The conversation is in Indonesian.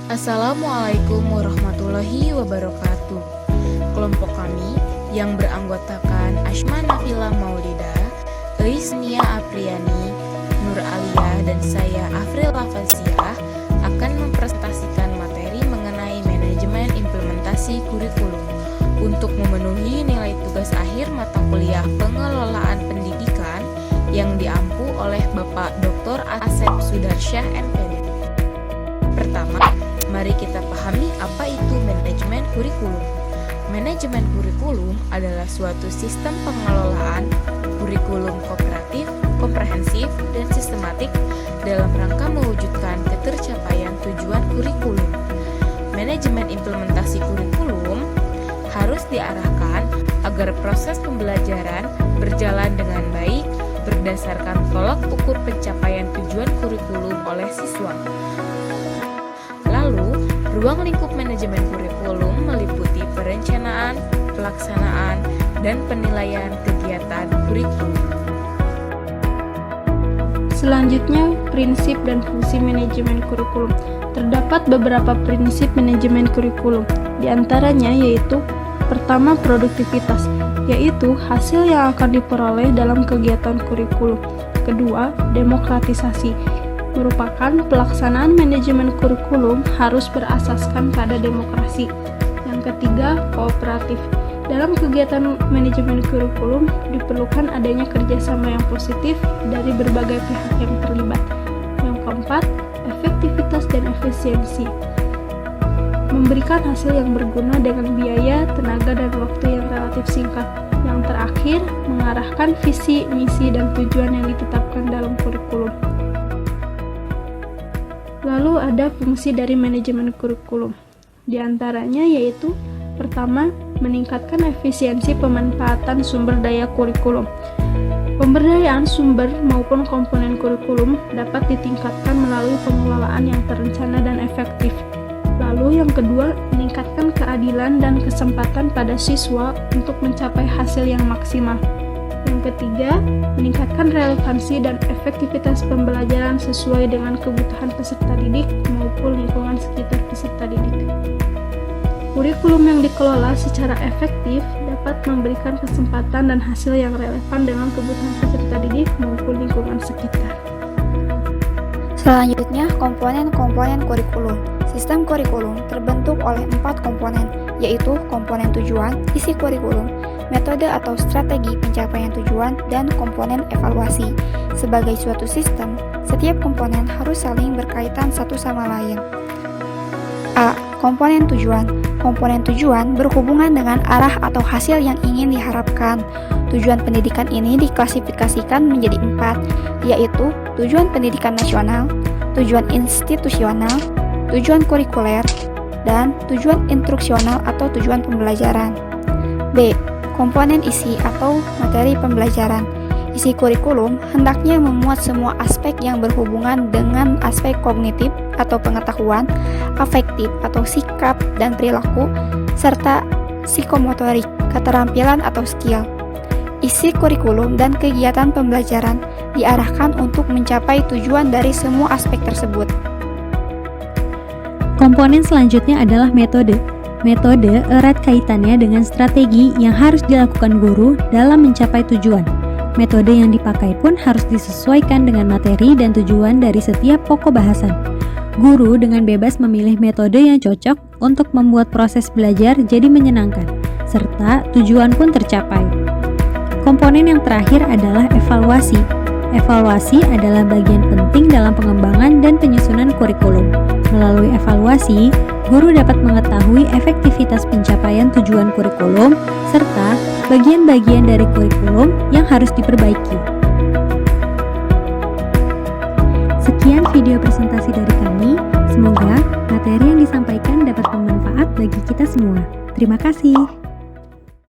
Assalamualaikum warahmatullahi wabarakatuh. Kelompok kami yang beranggotakan Ashma Nafila Maulida, Eisnia Apriani, Nur Alia, dan saya Afril Lafazia akan mempresentasikan materi mengenai manajemen implementasi kurikulum untuk memenuhi nilai tugas akhir mata kuliah pengelolaan pendidikan yang diampu oleh Bapak Dr. Asep Sudarsyah MPD. Pertama, mari kita pahami apa itu manajemen kurikulum. Manajemen kurikulum adalah suatu sistem pengelolaan kurikulum kooperatif, komprehensif, dan sistematik dalam rangka mewujudkan ketercapaian tujuan kurikulum. Manajemen implementasi kurikulum harus diarahkan agar proses pembelajaran berjalan dengan baik berdasarkan tolak ukur pencapaian tujuan kurikulum oleh siswa. Lalu, ruang lingkup manajemen kurikulum meliputi perencanaan, pelaksanaan, dan penilaian kegiatan kurikulum. Selanjutnya, prinsip dan fungsi manajemen kurikulum. Terdapat beberapa prinsip manajemen kurikulum, di antaranya yaitu pertama, produktivitas, yaitu hasil yang akan diperoleh dalam kegiatan kurikulum. Kedua, demokratisasi, merupakan pelaksanaan manajemen kurikulum harus berasaskan pada demokrasi. Yang ketiga, kooperatif. Dalam kegiatan manajemen kurikulum diperlukan adanya kerjasama yang positif dari berbagai pihak yang terlibat. Yang keempat, efektivitas dan efisiensi, memberikan hasil yang berguna dengan biaya, tenaga, dan waktu yang relatif singkat. Yang terakhir, mengarahkan visi, misi, dan tujuan yang ditetapkan dalam kurikulum. Lalu ada fungsi dari manajemen kurikulum. Di antaranya yaitu pertama, meningkatkan efisiensi pemanfaatan sumber daya kurikulum. Pemberdayaan sumber maupun komponen kurikulum dapat ditingkatkan melalui pengelolaan yang terencana dan efektif. Lalu yang kedua, meningkatkan keadilan dan kesempatan pada siswa untuk mencapai hasil yang maksimal. Yang ketiga, meningkatkan relevansi dan efektivitas pembelajaran sesuai dengan kebutuhan peserta didik maupun lingkungan sekitar peserta didik. Kurikulum yang dikelola secara efektif dapat memberikan kesempatan dan hasil yang relevan dengan kebutuhan peserta didik maupun lingkungan sekitar. Selanjutnya, komponen-komponen kurikulum. Sistem kurikulum terbentuk oleh 4 komponen, yaitu komponen tujuan, isi kurikulum, metode atau strategi pencapaian tujuan, dan komponen evaluasi. Sebagai suatu sistem, setiap komponen harus saling berkaitan satu sama lain. A. Komponen tujuan. Komponen tujuan berhubungan dengan arah atau hasil yang ingin diharapkan. Tujuan pendidikan ini diklasifikasikan menjadi 4, yaitu tujuan pendidikan nasional, tujuan institusional, tujuan kurikuler, dan tujuan instruksional atau tujuan pembelajaran. B. Komponen isi atau materi pembelajaran. Isi kurikulum hendaknya memuat semua aspek yang berhubungan dengan aspek kognitif atau pengetahuan, afektif atau sikap dan perilaku, serta psikomotorik, keterampilan atau skill. Isi kurikulum dan kegiatan pembelajaran diarahkan untuk mencapai tujuan dari semua aspek tersebut. Komponen selanjutnya adalah metode. Metode erat kaitannya dengan strategi yang harus dilakukan guru dalam mencapai tujuan. Metode yang dipakai pun harus disesuaikan dengan materi dan tujuan dari setiap pokok bahasan. Guru dengan bebas memilih metode yang cocok untuk membuat proses belajar jadi menyenangkan, serta tujuan pun tercapai. Komponen yang terakhir adalah evaluasi. Evaluasi adalah bagian penting dalam pengembangan dan penyusunan kurikulum. Melalui evaluasi, guru dapat mengetahui efektivitas pencapaian tujuan kurikulum serta bagian-bagian dari kurikulum yang harus diperbaiki. Sekian video presentasi dari kami. Semoga materi yang disampaikan dapat bermanfaat bagi kita semua. Terima kasih.